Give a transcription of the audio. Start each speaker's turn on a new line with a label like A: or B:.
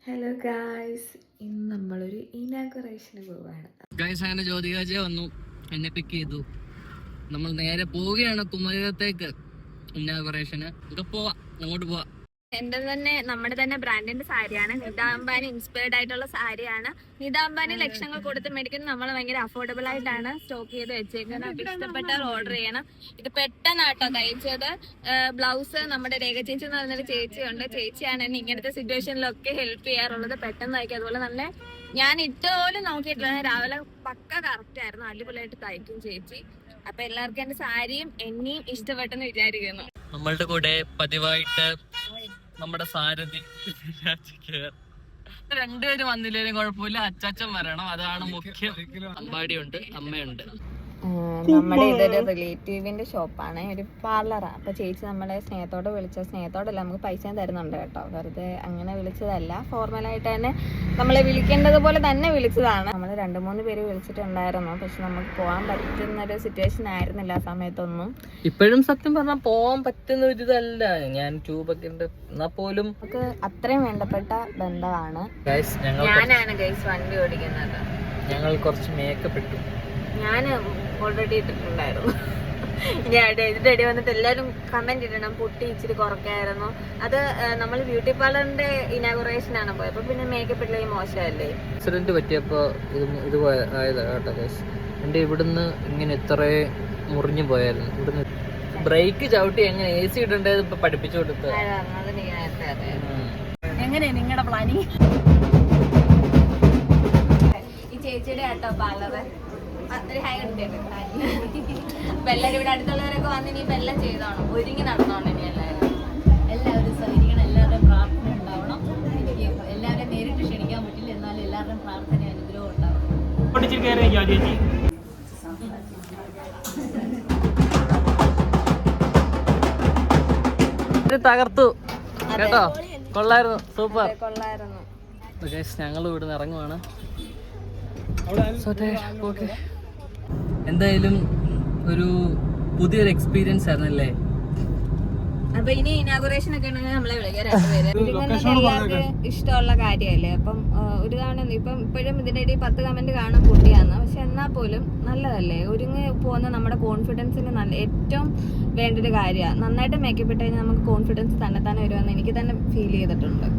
A: Hello guys, ഇന്ന് നമ്മളൊരു ഇനാഗുറേഷന് പോവാണ്.
B: ഗായ്സ്, അങ്ങനെ ജ്യോതികാജ വന്നു, എന്നെ പിക്ക് ചെയ്തു. നമ്മൾ നേരെ പോവുകയാണ് കുമരകത്തേക്ക് ഇനാഗുറേഷന്. നമുക്ക് പോവാം, അങ്ങോട്ട് പോവാം.
C: നമ്മുടെ തന്നെ ബ്രാൻഡിന്റെ സാരിയാണ്. നിത അംബാനി ഇൻസ്പയർഡ് ആയിട്ടുള്ള സാരിയാണ്. നിത അംബാനി ലക്ഷങ്ങൾ കൊടുത്ത് മേടിക്കുന്നത് നമ്മൾ ഭയങ്കര അഫോർഡബിൾ ആയിട്ടാണ് സ്റ്റോക്ക് ചെയ്ത് വെച്ചേക്കുന്നത്. അപ്പൊ ഇഷ്ടപ്പെട്ടാൽ ഓർഡർ ചെയ്യണം. ഇത് പെട്ടെന്നാട്ടോ തയ്ച്ചത്. ബ്ലൗസ് നമ്മുടെ രേഖ ചേച്ചി എന്ന് പറഞ്ഞൊരു ചേച്ചിയുണ്ട്. ചേച്ചിയാണ് എന്നെ ഇങ്ങനത്തെ സിറ്റുവേഷനിലൊക്കെ ഹെൽപ്പ് ചെയ്യാറുള്ളത്. പെട്ടെന്ന് തയ്ക്കും. അതുപോലെ നല്ല ഞാൻ ഇട്ടുപോലും നോക്കിയിട്ടില്ല. രാവിലെ പക്ക കറക്റ്റ് ആയിരുന്നു. അടിപൊളിയായിട്ട് തയ്ക്കും ചേച്ചി. അപ്പൊ എല്ലാവർക്കും എന്റെ സാരിയും എന്നെയും ഇഷ്ടപ്പെട്ടെന്ന് വിചാരിക്കുന്നു.
B: നമ്മളുടെ കൂടെ പതിവായിട്ട് നമ്മുടെ സാരഥി രണ്ടുപേരും വന്നില്ലേലും കുഴപ്പമില്ല, അച്ചാച്ചൻ വരണം, അതാണ് മുഖ്യം. അമ്പാടിയുണ്ട്, അമ്മയുണ്ട്.
C: നമ്മുടെ ഇതൊരു റിലേറ്റീവിന്റെ ഷോപ്പാണ്, ഒരു പാർലറാണ്. അപ്പൊ ചേച്ചി നമ്മളെ സ്നേഹത്തോടെ സ്നേഹത്തോടല്ല, നമുക്ക് പൈസ തരുന്നുണ്ട് കേട്ടോ. വെറുതെ അങ്ങനെ വിളിച്ചതല്ല, ഫോർമലായിട്ട് തന്നെ നമ്മളെ വിളിക്കേണ്ടത് പോലെ തന്നെ വിളിച്ചതാണ്. നമ്മൾ 2-3 പേര് വിളിച്ചിട്ടുണ്ടായിരുന്നു. പക്ഷെ നമുക്ക് പോകാൻ പറ്റുന്ന ഒരു സിറ്റുവേഷൻ ആയിരുന്നില്ല ആ സമയത്തൊന്നും.
B: ഇപ്പോഴും സത്യം പറഞ്ഞാൽ പോവാൻ പറ്റുന്ന ഒരു ഇതല്ല. ഞാൻ ട്യൂബൊക്കെ ഉണ്ട്, എന്നാ പോലും
C: നമുക്ക് അത്രയും വേണ്ടപ്പെട്ട ബന്ധമാണ്.
B: ഞാനാണ്
C: ഗൈസ് വണ്ടി ഓടിക്കുന്നത്.
B: ഞങ്ങൾ കുറച്ച് മേക്കപ്പ് ഇട്ടു.
C: ഞാൻ ഓൾറെഡി ഇട്ടിട്ടുണ്ടായിരുന്നു. ഇതിന്റെ ഇടയിൽ വന്നിട്ട് എല്ലാവരും കമന്റ് ഇടണം, പൊട്ടി ഇച്ചിരി കുറയ്ക്കായിരുന്നു. അത് നമ്മൾ ബ്യൂട്ടി പാർലറിന്റെ ഇനാഗുറേഷൻ ആണ് പോയത്. അപ്പൊ പിന്നെ മേക്കപ്പ് ഇട്ടില്ലെങ്കിൽ മോശമല്ലേ.
B: ആക്സിഡന്റ് പറ്റിയപ്പോ ഇത് ആയതാ കേട്ടോ. എന്റെ ഇവിടുന്ന് ഇങ്ങനെ ഇത്ര മുറിഞ്ഞു പോയായിരുന്നു. ഇവിടുന്ന് ബ്രേക്ക് ചവിട്ടി എങ്ങനെ AC ഇടേണ്ടത് ഇപ്പൊ പഠിപ്പിച്ചു കൊടുത്തു.
C: എങ്ങനെയാ നിങ്ങളുടെ പ്ലാനിങ്? ഈ ചേച്ചിയുടെ ആട്ടോ പാർലറ്. എല്ലാവരും ഇവിടെ അടുത്തുള്ളവരൊക്കെ വന്ന് ഇനിയിപ്പോ എല്ലാം ചെയ്തോണം, ഒരുങ്ങി നടന്നോണം. ഇനി എല്ലാവരും സഹകരിക്കണം, എല്ലാവരുടെയും പ്രാർത്ഥന ഉണ്ടാവണം. എനിക്ക് എല്ലാവരെയും നേരിട്ട് ക്ഷണിക്കാൻ പറ്റില്ല, എന്നാലും എല്ലാവരുടെയും പ്രാർത്ഥന അനുഗ്രഹം ഉണ്ടാവണം.
B: തകർത്തു കേട്ടോ, കൊള്ളായിരുന്നു, സൂപ്പർ
C: കൊള്ളായിരുന്നു.
B: ഞങ്ങൾ ഇവിടുന്ന് ഇറങ്ങുവാണ്. എന്തായാലും ഒരു പുതിയൊരു എക്സ്പീരിയൻസ് ആയിരുന്നല്ലേ.
C: അപ്പൊ ഇനി ഇനാഗുറേഷൻ ഒക്കെ ഉണ്ടെങ്കിൽ നമ്മളെ വിളിക്കാം. എല്ലാവർക്കും ഇഷ്ടമുള്ള കാര്യമല്ലേ. അപ്പം ഒരു തവണ ഇപ്പോഴും ഇതിന്റെ ഇടയിൽ 10 കമന്റ് കാണാൻ കുട്ടിയാന്ന്. പക്ഷെ എന്നാൽ പോലും നല്ലതല്ലേ, ഒരുങ്ങി പോകുന്ന നമ്മുടെ കോൺഫിഡൻസിന് ഏറ്റവും വേണ്ട ഒരു കാര്യമാണ്. നന്നായിട്ട് മേക്കപ്പ് ഇട്ട് കഴിഞ്ഞാൽ നമുക്ക് കോൺഫിഡൻസ് തന്നെ വരുമെന്ന് എനിക്ക് തന്നെ ഫീൽ ചെയ്തിട്ടുണ്ട്.